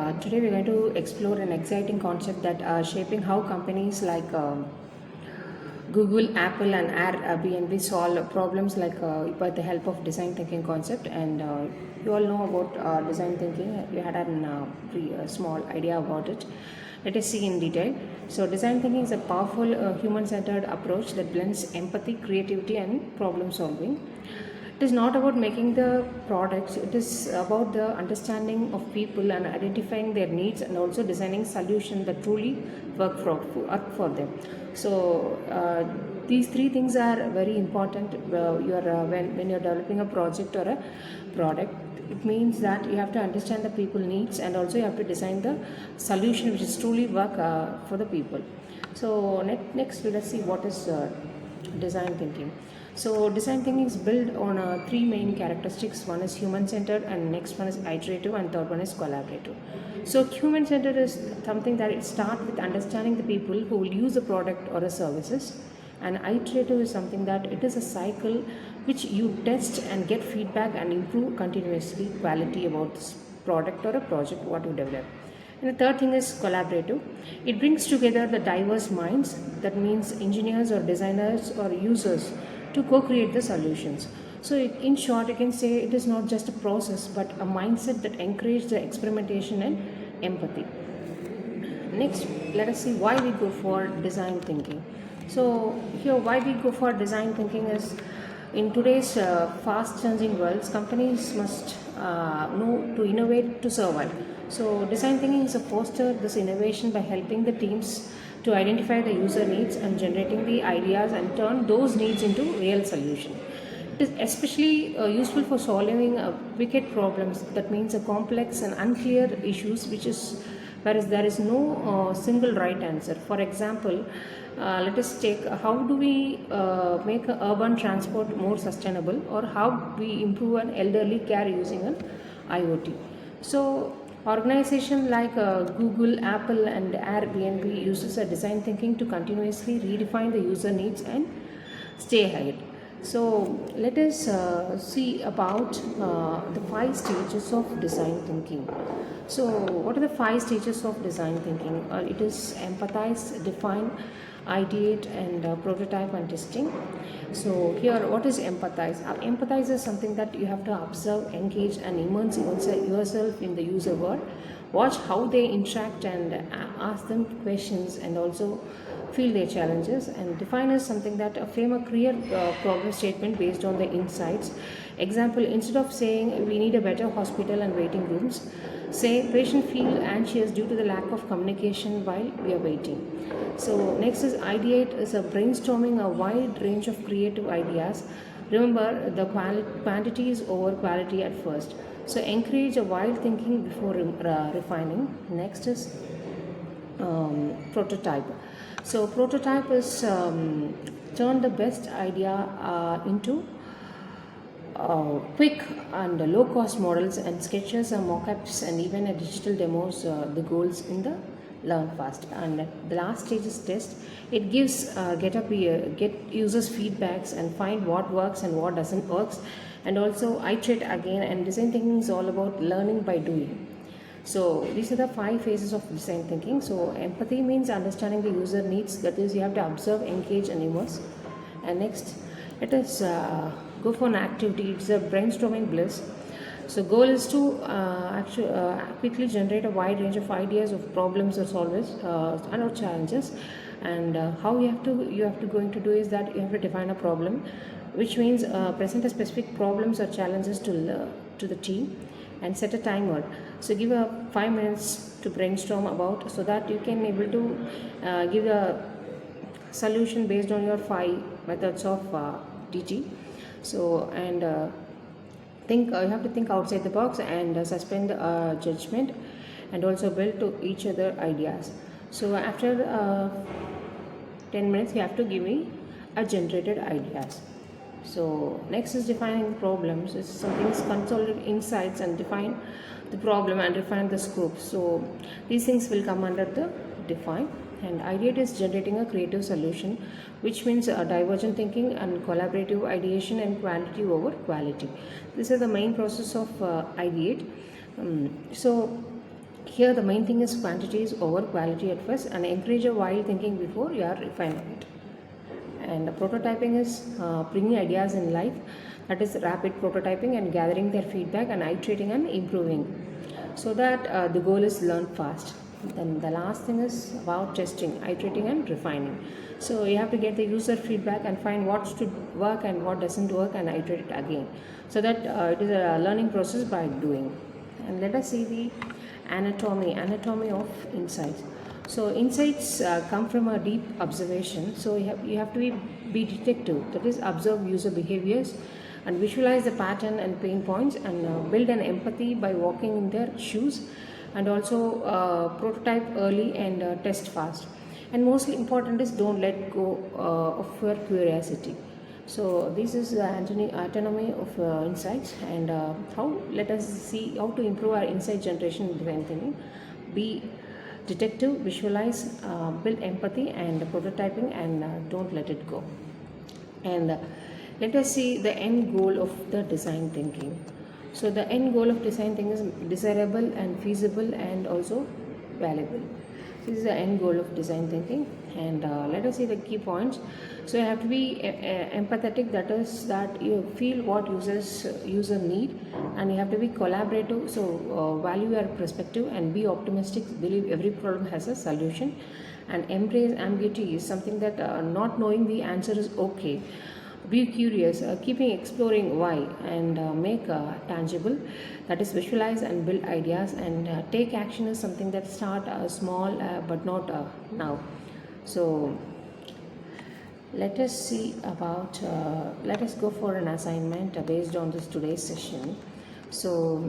Today we're going to explore an exciting concept that are shaping how companies like Google, Apple, and Airbnb solve problems like by the help of design thinking concept. And you all know about design thinking. You had a small idea about it. Let us see in detail. So, design thinking is a powerful human-centered approach that blends empathy, creativity, and problem solving. It is not about making the products, it is about the understanding of people and identifying their needs and also designing solutions that truly work for them. So these three things are very important when you're developing a project or a product. It means that you have to understand the people needs and also you have to design the solution which is truly work for the people. So next let's see what is design thinking. So design thinking is built on three main characteristics. One is human-centered, and next one is iterative, and third one is collaborative. So human-centered is something that it starts with understanding the people who will use a product or a services, and iterative is something that it is a cycle which you test and get feedback and improve continuously quality about this product or a project what you develop. And the third thing is collaborative. It brings together the diverse minds, that means engineers or designers or users, to co-create the solutions. So in short, you can say it is not just a process but a mindset that encourages the experimentation and empathy. Next, let us see why we go for design thinking. So here, why we go for design thinking is in today's fast-changing world, companies must know to innovate to survive. So design thinking is a foster this innovation by helping the teams to identify the user needs and generating the ideas and turn those needs into real solution. It is especially useful for solving wicked problems, that means a complex and unclear issues which is whereas there is no single right answer. For example, let us take how do we make urban transport more sustainable, or how we improve an elderly care using an IoT. So organizations like Google, Apple, and Airbnb uses a design thinking to continuously redefine the user needs and stay ahead. So let us see about the 5 stages of design thinking. So what are the 5 stages of design thinking? It is empathize, define, ideate, and prototype and testing. So here, what is empathize? Empathize is something that you have to observe, engage, and immerse yourself in the user world. Watch how they interact and ask them questions, and also feel their challenges. And define is something that frame a clear problem statement based on the insights. Example, instead of saying we need a better hospital and waiting rooms, say patient feel anxious due to the lack of communication while we are waiting. So next is ideate, is a brainstorming a wide range of creative ideas. Remember, the quantity is over quality at first. So encourage a wild thinking before refining. Next is prototype. So prototype is turn the best idea into quick and low cost models and sketches and mock-ups and even a digital demos the goals in the learn fast. And the last stage is test. It gives get users feedbacks and find what works and what doesn't works, and also iterate again. And design thinking is all about learning by doing. So these are the 5 phases of design thinking. So empathy means understanding the user needs, that is you have to observe, engage, and immerse. And next, let us go for an activity. It's a brainstorming bliss. So goal is to quickly generate a wide range of ideas of problems or solvers and challenges. And how you have to going to do is that you have to define a problem, which means present a specific problems or challenges to the team, and set a timer. So give a 5 minutes to brainstorm about, so that you can able to give a solution based on your 5 methods of DT. So and you have to think outside the box and suspend judgment, and also build to each other ideas. So after 10 minutes you have to give me a generated ideas. So next is defining problems. It's something is consolidate insights and define the problem and refine the scope. So these things will come under the define. And ideate is generating a creative solution, which means divergent thinking and collaborative ideation and quantity over quality. These are the main process of ideate. So Here the main thing is quantity is over quality at first, and encourage a wild thinking before you are refining it. And prototyping is bringing ideas in life, that is rapid prototyping and gathering their feedback and iterating and improving, so that the goal is learn fast. Then the last thing is about testing, iterating and refining. So you have to get the user feedback and find what should work and what doesn't work and iterate it again, so that it is a learning process by doing. And let us see the anatomy of insights. So insights come from a deep observation. So you have to be detective, that is observe user behaviors and visualize the pattern and pain points, and build an empathy by walking in their shoes, and also prototype early and test fast. And mostly important is don't let go of your curiosity. So this is the autonomy of insights, and how let us see how to improve our insight generation in design thinking. Be detective, visualize, build empathy and prototyping, and don't let it go. And let us see the end goal of the design thinking. So the end goal of design thinking is desirable and feasible and also valuable. This is the end goal of design thinking. And let us see the key points. So you have to be empathetic, that is that you feel what user need, and you have to be collaborative, so value your perspective and be optimistic, believe every problem has a solution, and embrace ambiguity is something that not knowing the answer is okay. Be curious, keeping exploring why, and make tangible, that is visualize and build ideas, and take action is something that start small but not now. So let us see about let us go for an assignment based on this today's session. So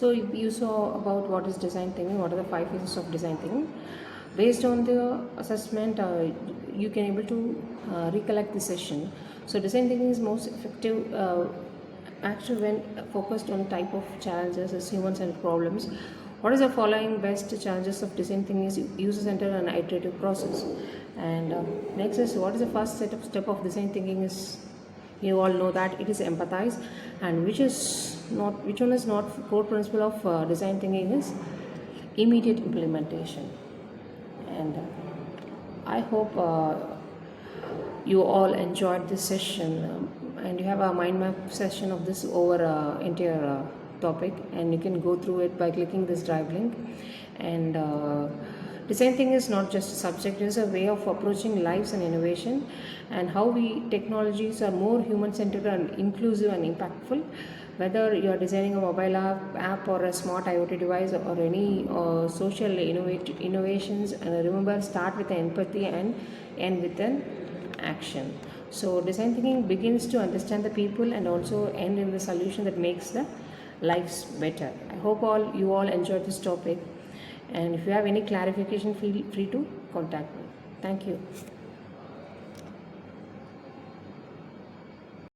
you saw about what is design thinking, what are the 5 phases of design thinking. Based on the assessment, you can able to recollect the session. So design thinking is most effective actually when focused on type of challenges as human-centered problems. What is the following best challenges of design thinking is user-centered and iterative process. And next is what is the first step of design thinking is, you all know that it is empathize, and which one is not core principle of design thinking is immediate implementation. And I hope you all enjoyed this session, and you have a mind map session of this over entire topic, and you can go through it by clicking this drive link. And design thinking is not just a subject, it is a way of approaching lives and innovation, and how we technologies are more human-centered and inclusive and impactful. Whether you are designing a mobile app or a smart IoT device or any social innovations, and remember, start with empathy and end with an action. So design thinking begins to understand the people and also end in the solution that makes the lives better. I hope you all enjoyed this topic, and if you have any clarification, feel free to contact me. Thank you.